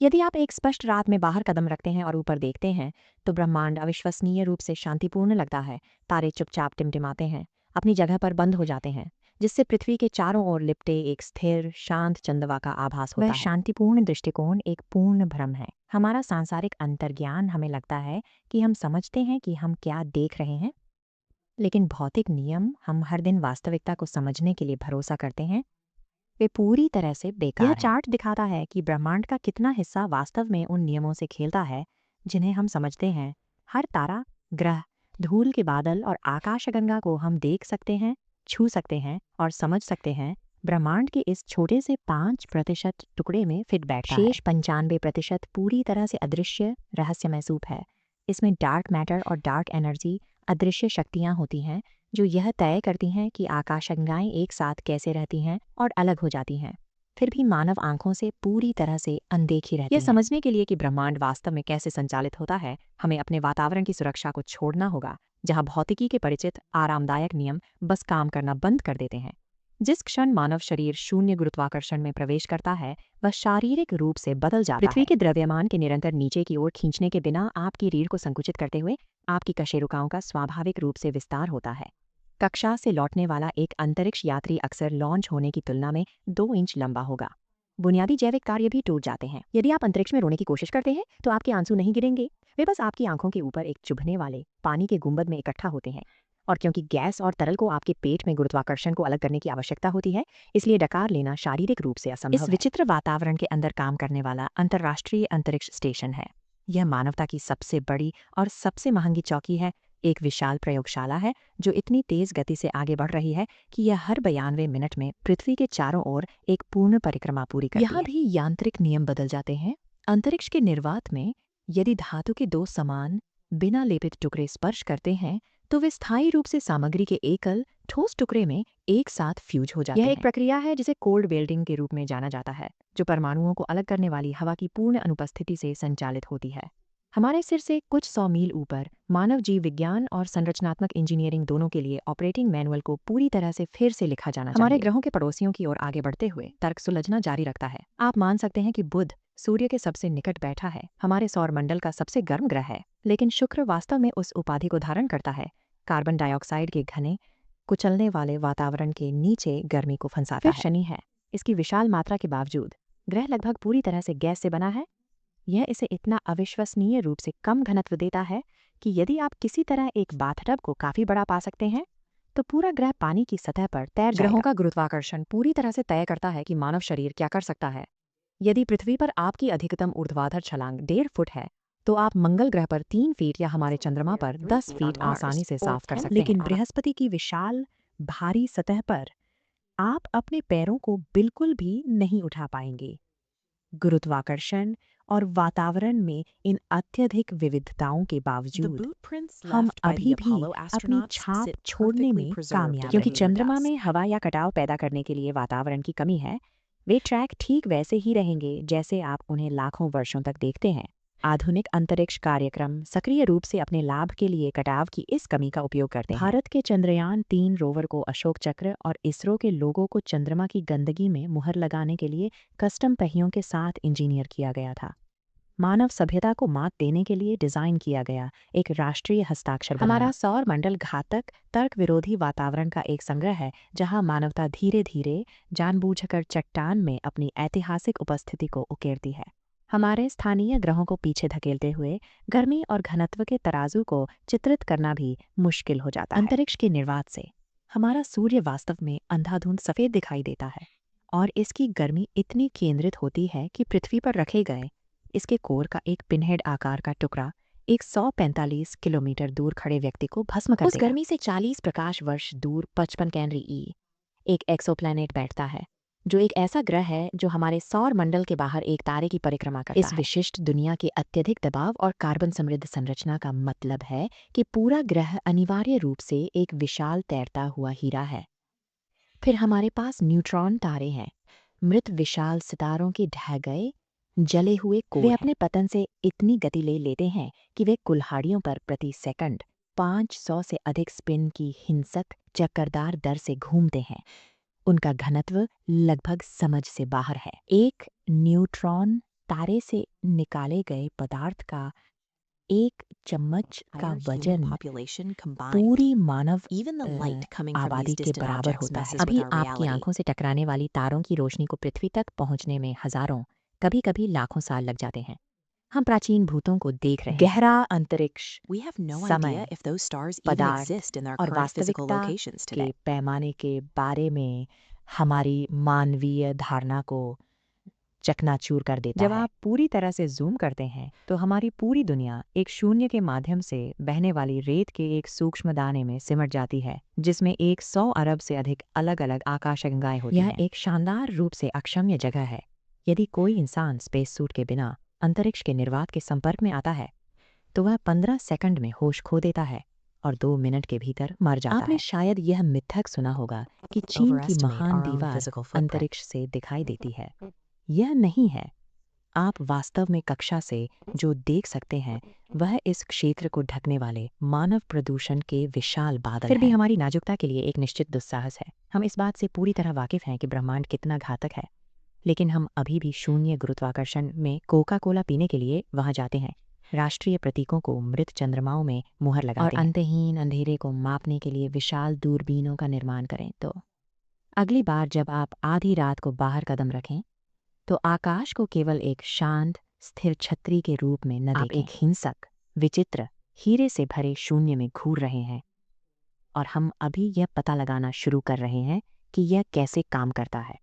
यदि आप एक स्पष्ट रात में बाहर कदम रखते हैं और ऊपर देखते हैं तो ब्रह्मांड अविश्वसनीय रूप से शांतिपूर्ण लगता है। तारे चुपचाप टिमटिमाते हैं, अपनी जगह पर बंद हो जाते हैं, जिससे पृथ्वी के चारों ओर लिपटे एक स्थिर शांत चंदवा का आभास होता है। वह शांतिपूर्ण दृष्टिकोण एक पूर्ण भ्रम है। हमारा सांसारिक अंतर्ज्ञान हमें लगता है कि हम समझते हैं कि हम क्या देख रहे हैं, लेकिन भौतिक नियम हम हर दिन वास्तविकता को समझने के लिए भरोसा करते हैं, वे पूरी तरह से बेकार हैं। यह चार्ट दिखाता है कि ब्रह्मांड का कितना हिस्सा वास्तव में उन नियमों से खेलता है जिन्हें हम समझते हैं। हर तारा, ग्रह, धूल के बादल और आकाशगंगा को हम देख सकते हैं, छू सकते हैं और समझ सकते हैं। ब्रह्मांड के इस छोटे से 5% टुकड़े में फिट बैठता है। शेष 95% पूरी तरह से अदृश्य रहस्यमय सूप है। इसमें डार्क मैटर और डार्क एनर्जी अदृश्य शक्तियाँ होती हैं जो यह तय करती हैं कि आकाशगंगाएं एक साथ कैसे रहती हैं और अलग हो जाती हैं, फिर भी मानव आंखों से पूरी तरह से अनदेखी रहती हैं। यह समझने के लिए कि ब्रह्मांड वास्तव में कैसे संचालित होता है, हमें अपने वातावरण की सुरक्षा को छोड़ना होगा, जहां भौतिकी के परिचित आरामदायक नियम बस काम करना बंद कर देते हैं। जिस क्षण मानव शरीर शून्य गुरुत्वाकर्षण में प्रवेश करता है, वह शारीरिक रूप से बदल जाता है। पृथ्वी के द्रव्यमान के निरंतर नीचे की ओर खींचने के बिना आपकी रीढ़ को संकुचित करते हुए आपकी कशेरुकाओं का स्वाभाविक रूप से विस्तार होता है। कक्षा से लौटने वाला एक अंतरिक्ष यात्री अक्सर लॉन्च होने की तुलना में 2 इंच लंबा होगा। बुनियादी जैविक कार्य भी टूट जाते हैं। यदि आप अंतरिक्ष में रोने की कोशिश करते हैं तो आपके आंसू नहीं गिरेंगे, वे बस आपकी आंखों के ऊपर एक चुभने वाले पानी के गुंबद में इकट्ठा होते हैं। और क्योंकि गैस और तरल को आपके पेट में गुरुत्वाकर्षण को अलग करने की आवश्यकता होती है, इसलिए डकार लेना शारीरिक रूप से असंभव है। इस विचित्र वातावरण के अंदर काम करने वाला अंतर्राष्ट्रीय अंतरिक्ष स्टेशन है। यह मानवता की सबसे बड़ी और सबसे महंगी चौकी है, एक विशाल प्रयोगशाला है जो इतनी तेज गति से आगे बढ़ रही है कि यह हर 92 मिनट में पृथ्वी के चारों ओर एक पूर्ण परिक्रमा पूरी करती है। यहाँ भी यांत्रिक नियम बदल जाते हैं। अंतरिक्ष के निर्वात में यदि धातु के 2 समान बिना लेपित टुकड़े स्पर्श करते हैं तो वे स्थायी रूप से सामग्री के एकल ठोस टुकड़े में एक साथ फ्यूज हो जाते हैं। यह एक प्रक्रिया है जिसे कोल्ड वेल्डिंग के रूप में जाना जाता है, जो परमाणुओं को अलग करने वाली हवा की पूर्ण अनुपस्थिति से संचालित होती है। हमारे सिर से कुछ 100 मील ऊपर मानव जीव विज्ञान और संरचनात्मक इंजीनियरिंग दोनों के लिए ऑपरेटिंग मैनुअल को पूरी तरह से फिर से लिखा जाना चाहिए। हमारे ग्रहों के पड़ोसियों की ओर आगे बढ़ते हुए तर्क सुलझना जारी रखता है। आप मान सकते हैं कि बुध सूर्य के सबसे निकट बैठा है, हमारे सौर मंडल का सबसे गर्म ग्रह है, लेकिन शुक्र वास्तव में उस उपाधि को धारण करता है। कार्बन डाइऑक्साइड के घने कुचलने वाले वातावरण के नीचे गर्मी को फंसाता है। फिर शनि है, इसकी विशाल मात्रा के बावजूद ग्रह लगभग पूरी तरह से गैस से बना है। यह इसे इतना अविश्वसनीय रूप से कम घनत्व देता है कि यदि आप किसी तरह एक बाथटब को काफी बड़ा पा सकते हैं तो पूरा ग्रह पानी की सतह पर तैर जाएगा। ग्रहों का गुरुत्वाकर्षण पूरी तरह से तय करता है कि मानव शरीर क्या कर सकता है। यदि पृथ्वी पर आपकी अधिकतम ऊर्ध्वाधर छलांग 1.5 फुट है तो आप मंगल ग्रह पर 3 फीट या हमारे चंद्रमा पर 10 फीट आसानी से साफ कर सकते हैं। लेकिन बृहस्पति की विशाल भारी सतह पर आप अपने पैरों को बिल्कुल भी नहीं उठा पाएंगे। गुरुत्वाकर्षण और वातावरण में इन अत्यधिक विविधताओं के बावजूद हम अभी भी अपनी छाप छोड़ने में कामयाब हैं। क्योंकि चंद्रमा में हवा या कटाव पैदा करने के लिए वातावरण की कमी है, वे ट्रैक ठीक वैसे ही रहेंगे जैसे आप उन्हें लाखों वर्षों तक देखते हैं। आधुनिक अंतरिक्ष कार्यक्रम सक्रिय रूप से अपने लाभ के लिए कटाव की इस कमी का उपयोग करते हैं। भारत के चंद्रयान 3 रोवर को अशोक चक्र और इसरो के लोगों को चंद्रमा की गंदगी में मुहर लगाने के लिए कस्टम पहियों के साथ इंजीनियर किया गया था। मानव सभ्यता को मात देने के लिए डिजाइन किया गया एक राष्ट्रीय हस्ताक्षर। हमारा सौर मंडल घातक तर्क विरोधी वातावरण का एक संग्रह है जहां मानवता धीरे धीरे जानबूझकर चट्टान में अपनी ऐतिहासिक उपस्थिति को उकेरती है। हमारे स्थानीय ग्रहों को पीछे धकेलते हुए गर्मी और घनत्व के तराजू को चित्रित करना भी मुश्किल हो जाता है। अंतरिक्ष के निर्वात से हमारा सूर्य वास्तव में अंधाधुंध सफेद दिखाई देता है और इसकी गर्मी इतनी केंद्रित होती है कि पृथ्वी पर रखे गए इसके कोर का एक पिनहेड आकार का टुकड़ा 145 किलोमीटर दूर खड़े व्यक्ति को भस्म कर देगा। उस गर्मी से 40 प्रकाश वर्ष दूर 55 कैनरी ई एक एक्सोप्लैनेट बैठता है, जो एक ऐसा ग्रह है जो हमारे सौर मंडल के बाहर एक तारे की परिक्रमा करता है। इस विशिष्ट दुनिया के अत्यधिक दबाव और कार्बन समृद्ध संरचना का मतलब है कि पूरा ग्रह अनिवार्य रूप से एक विशाल तैरता हुआ हीरा है। फिर हमारे पास न्यूट्रॉन तारे हैं, मृत विशाल सितारों के ढह गए जले हुए कोर। वे अपने पतन से इतनी गति ले लेते हैं कि वे कुल्हाड़ियों पर प्रति सेकंड 500 से अधिक स्पिन की हिंसक चक्करदार दर से घूमते हैं। उनका घनत्व लगभग समझ से बाहर है। एक न्यूट्रॉन तारे से निकाले गए पदार्थ का एक चम्मच का entire human वजन population combined. पूरी मानव Even the light coming from these आबादी के distant बराबर objects होता है। messes with अभी our आपकी reality. आंखों से टकराने वाली तारों की रोशनी को पृथ्वी तक पहुंचने में हजारों, कभी-कभी लाखों साल लग जाते हैं। हम प्राचीन भूतों को देख रहे हैं। गहरा अंतरिक्ष, We have no समय, idea if those stars even पदार्थ exist in their और current physical वास्तविकता locations के today. पैमाने के बारे में हमारी मानवीय धारणा को चकनाचूर कर देता है। जब आप पूरी तरह से जूम करते हैं तो हमारी पूरी दुनिया एक शून्य के माध्यम से बहने वाली रेत के एक सूक्ष्म दाने में सिमट जाती है, जिसमें 100 अरब से अधिक अलग अलग आकाशगंगाएं होती हैं। यह एक शानदार रूप से अक्षम्य जगह है। यदि कोई इंसान स्पेस सूट के बिना अंतरिक्ष के निर्वात के संपर्क में आता है तो वह 15 सेकंड में होश खो देता है और 2 मिनट के भीतर मर जाता है। आपने शायद यह मिथक सुना होगा कि चीन की Overestimate महान our own दीवार physical footprint. अंतरिक्ष से दिखाई देती है। यह नहीं है। आप वास्तव में कक्षा से जो देख सकते हैं वह इस क्षेत्र को ढकने वाले मानव प्रदूषण के विशाल बादल फिर भी हमारी नाजुकता के लिए एक निश्चित दुस्साहस है। हम इस बात से पूरी तरह वाकिफ हैं कि ब्रह्मांड कितना घातक है, लेकिन हम अभी भी शून्य गुरुत्वाकर्षण में कोका कोला पीने के लिए वहां जाते हैं, राष्ट्रीय प्रतीकों को मृत चंद्रमाओं में मुहर लगाते हैं और अंतहीन अंधेरे को मापने के लिए विशाल दूरबीनों का निर्माण करें। तो अगली बार जब आप आधी रात को बाहर कदम रखें तो आकाश को केवल एक शांत स्थिर छतरी के रूप में न देखें। आप एक हिंसक, विचित्र, हीरे से भरे शून्य में घूर रहे हैं और हम अभी यह पता लगाना शुरू कर रहे हैं कि यह कैसे काम करता है।